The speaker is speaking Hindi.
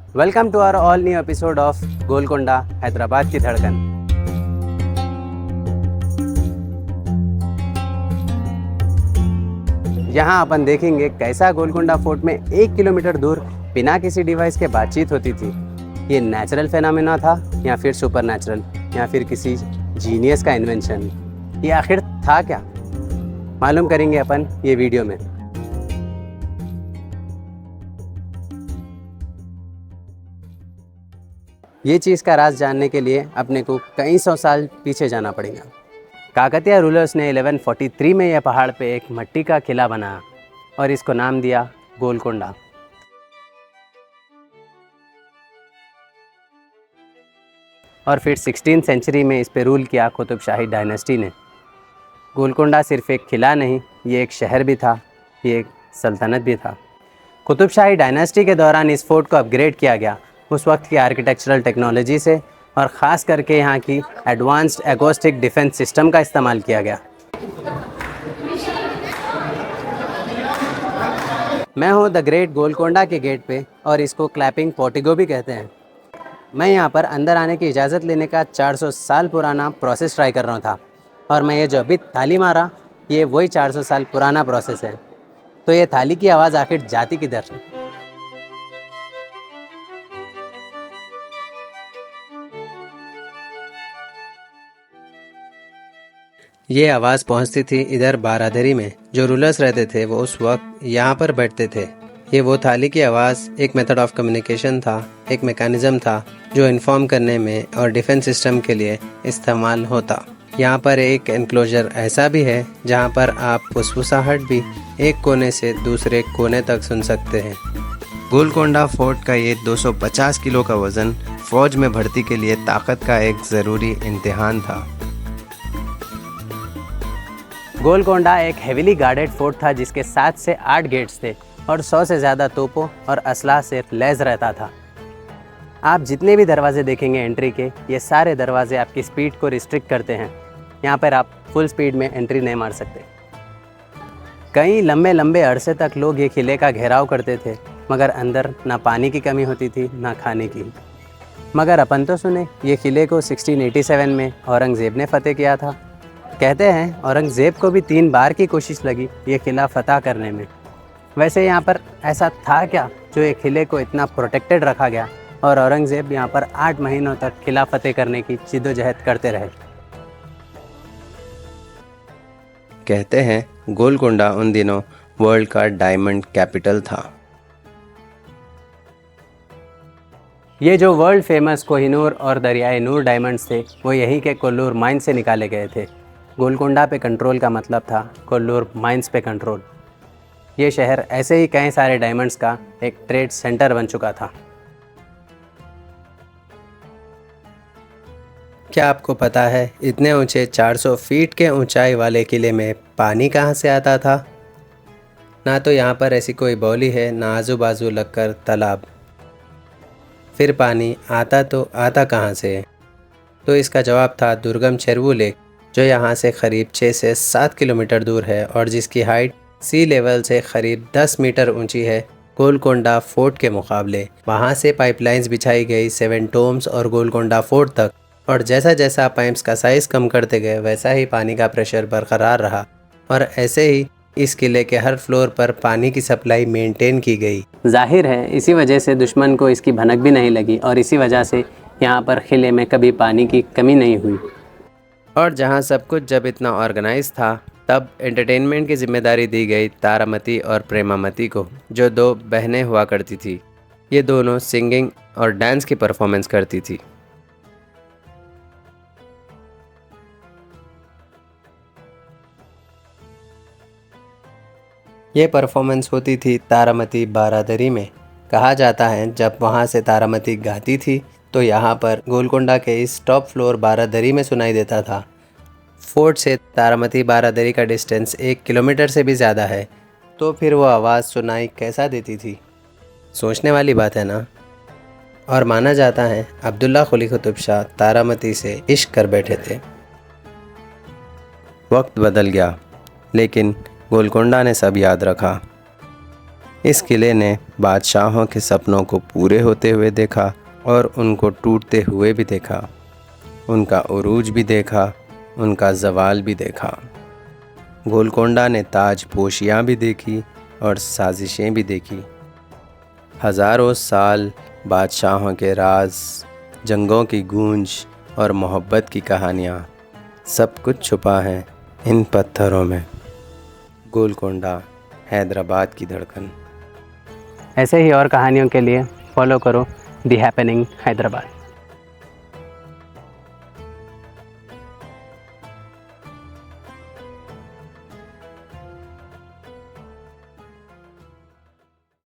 Welcome to our all new episode of Golconda Hyderabad की धड़कन। यहाँ अपन देखेंगे कैसा गोलकोंडा फोर्ट में 1 किलोमीटर दूर बिना किसी डिवाइस के बातचीत होती थी। ये नेचुरल फेनोमेना था या फिर सुपर नेचुरल या फिर किसी जीनियस का इन्वेंशन। ये आखिर था क्या, मालूम करेंगे अपन ये वीडियो में। ये चीज़ का राज जानने के लिए अपने को कई सौ साल पीछे जाना पड़ेगा। काकतीय रूलर्स ने 1143 में यह पहाड़ पे एक मिट्टी का किला बनाया और इसको नाम दिया गोलकोंडा। और फिर 16वीं सेंचुरी में इस पे रूल किया कुतुब शाही डायनेस्टी ने। गोलकोंडा सिर्फ एक किला नहीं, ये एक शहर भी था, ये एक सल्तनत भी था। कुतुब शाही डायनेस्टी के दौरान इस फोर्ट को अपग्रेड किया गया उस वक्त की आर्किटेक्चरल टेक्नोलॉजी से, और ख़ास करके यहाँ की एडवांस्ड एकोस्टिक डिफेंस सिस्टम का इस्तेमाल किया गया। मैं हूँ द ग्रेट गोलकोंडा के गेट पे और इसको क्लैपिंग पोर्टिगो भी कहते हैं। मैं यहाँ पर अंदर आने की इजाज़त लेने का 400 साल पुराना प्रोसेस ट्राई कर रहा था, और मैं ये जो अभी थाली मारा ये वही 400 साल पुराना प्रोसेस है। तो ये थाली की आवाज़ आखिर जाती किधर? ये आवाज़ पहुंचती थी इधर बारादरी में। जो रूलर्स रहते थे वो उस वक्त यहाँ पर बैठते थे। ये वो थाली की आवाज़ एक मेथड ऑफ कम्युनिकेशन था, एक मैकेनिज़्म था जो इन्फॉर्म करने में और डिफेंस सिस्टम के लिए इस्तेमाल होता। यहाँ पर एक एनक्लोजर ऐसा भी है जहाँ पर आप फुसफुसाहट भी एक कोने से दूसरे कोने तक सुन सकते हैं। गोलकोंडा फोर्ट का ये 250 किलो का वज़न फौज में भर्ती के लिए ताकत का एक ज़रूरी इम्तिहान था। गोलकोंडा एक हेविली गार्डेड फोर्ट था जिसके 7 से 8 गेट्स थे और 100 से ज़्यादा तोपों और असलाह से लैस रहता था। आप जितने भी दरवाजे देखेंगे एंट्री के, ये सारे दरवाजे आपकी स्पीड को रिस्ट्रिक्ट करते हैं। यहाँ पर आप फुल स्पीड में एंट्री नहीं मार सकते। कई लंबे लंबे अरसे तक लोग ये किले का घेराव करते थे, मगर अंदर ना पानी की कमी होती थी ना खाने की। मगर अपन तो सुने ये किले को 1687 में औरंगज़ेब ने फतेह किया था। कहते हैं औरंगज़ेब को भी 3 बार की कोशिश लगी ये किला फतह करने में। वैसे यहाँ पर ऐसा था क्या जो ये किले को इतना प्रोटेक्टेड रखा गया और औरंगज़ेब यहाँ पर 8 महीनों तक किला फतेह करने की जिद्दोजहद करते रहे? कहते हैं गोलकोंडा उन दिनों वर्ल्ड का डायमंड कैपिटल था। ये जो वर्ल्ड फेमस कोहिनूर और दरियाए नूर डायमंड्स थे वो यहीं के कोल्लूर माइन से निकाले गए थे। गोलकोंडा पे कंट्रोल का मतलब था कोल्लूर माइंस पे कंट्रोल। ये शहर ऐसे ही कई सारे डायमंड्स का एक ट्रेड सेंटर बन चुका था। क्या आपको पता है इतने ऊंचे 400 फीट के ऊंचाई वाले किले में पानी कहाँ से आता था? ना तो यहाँ पर ऐसी कोई बौली है, ना आजू बाजू लगकर तालाब। फिर पानी आता तो आता कहाँ से? तो इसका जवाब था दुर्गम चेरवू लेक, जो यहाँ से करीब 6 से 7 किलोमीटर दूर है और जिसकी हाइट सी लेवल से करीब 10 मीटर ऊंची है गोलकोंडा फोर्ट के मुकाबले। वहाँ से पाइपलाइंस बिछाई गई 7 टोम्स और गोलकोंडा फोर्ट तक, और जैसा जैसा पाइप्स का साइज़ कम करते गए वैसा ही पानी का प्रेशर बरकरार रहा, और ऐसे ही इस किले के हर फ्लोर पर पानी की सप्लाई मेंटेन की गई। जाहिर है इसी वजह से दुश्मन को इसकी भनक भी नहीं लगी और इसी वजह से यहाँ पर किले में कभी पानी की कमी नहीं हुई। और जहाँ सब कुछ जब इतना ऑर्गेनाइज था, तब एंटरटेनमेंट की जिम्मेदारी दी गई तारामती और प्रेमामती को, जो 2 बहनें हुआ करती थी। ये दोनों सिंगिंग और डांस की परफॉर्मेंस करती थी। ये परफॉर्मेंस होती थी तारामती बारादरी में। कहा जाता है जब वहाँ से तारामती गाती थी तो यहाँ पर गोलकोंडा के इस टॉप फ्लोर बारादरी में सुनाई देता था। फोर्ट से तारामती बारादरी का डिस्टेंस 1 किलोमीटर से भी ज़्यादा है, तो फिर वो आवाज़ सुनाई कैसा देती थी? सोचने वाली बात है ना। और माना जाता है अब्दुल्ला कुली कुतुब शाह तारामती से इश्क कर बैठे थे। वक्त बदल गया, लेकिन गोलकोंडा ने सब याद रखा। इस किले ने बादशाहों के सपनों को पूरे होते हुए देखा और उनको टूटते हुए भी देखा। उनका उरूज भी देखा, उनका ज़वाल भी देखा। गोलकोंडा ने ताज पोशियाँ भी देखी और साजिशें भी देखी। हज़ारों साल बादशाहों के राज, जंगों की गूंज और मोहब्बत की कहानियाँ, सब कुछ छुपा है इन पत्थरों में। गोलकोंडा, हैदराबाद की धड़कन। ऐसे ही और कहानियों के लिए फॉलो करो दी हैपनिंग हैदराबाद।